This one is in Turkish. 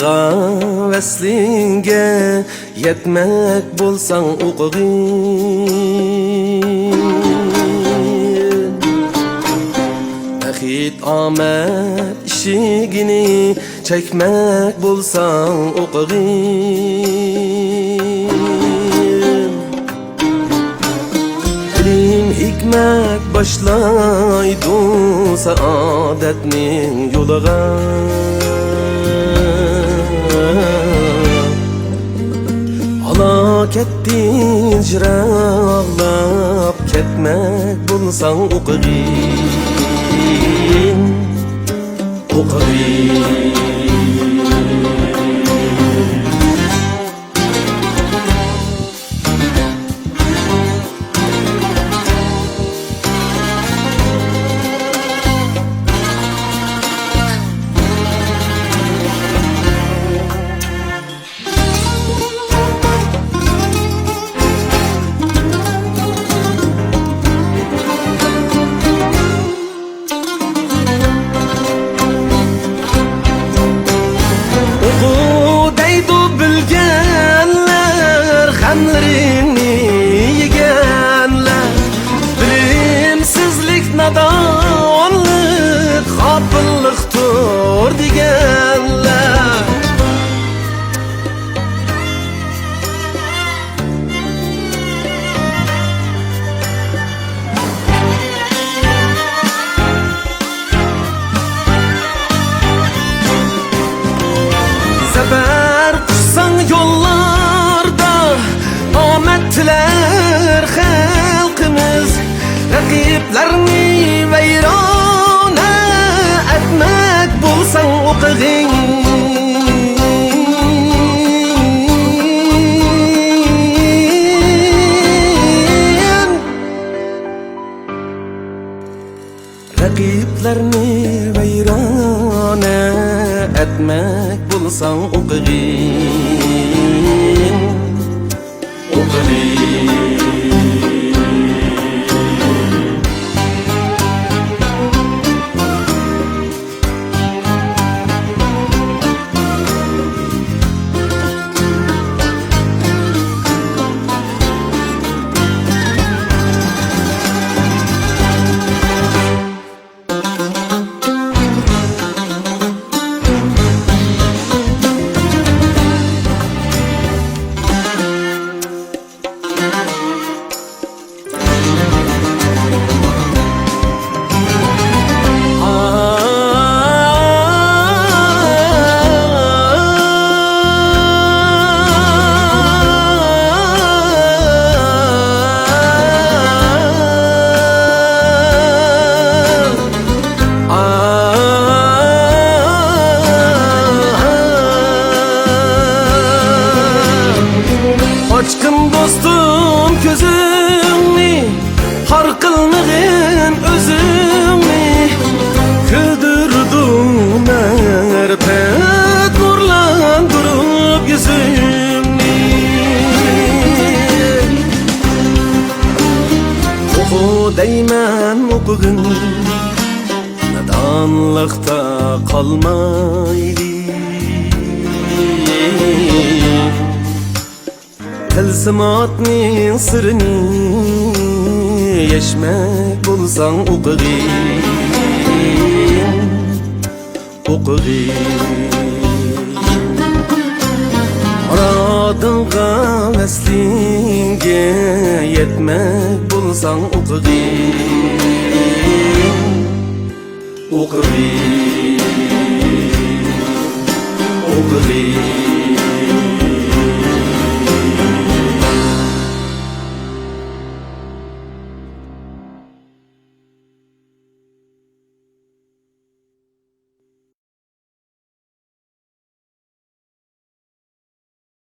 Nadanga veslinge yetmek bulsan uqugin Baxit amet işigini çekmek bulsan uqugin Ilim hikmet başlaydu saadetnin yoluga Halakettin jirağlap ketmek bulsan uqugin Uqugin Nadanlık, hafıllıktır digenler Sefer kuşsan yollarda amettiler halkımız Rakiplerini veyrana etmek bulsan uqugin Rakiplerini veyrana etmek bulsan uqugin Uqugin Açkın dostum gözümni har kılmagın özümni Güldürdüm erpet nurlandırıp yüzümni Oku deymen uqugin nadanlıkta kalmayli Tilsimatning sirini yeshmak bulsan uqugin Uqugin Muradinga veslinge yetmek bulsan uqugin Uqugin Uqugin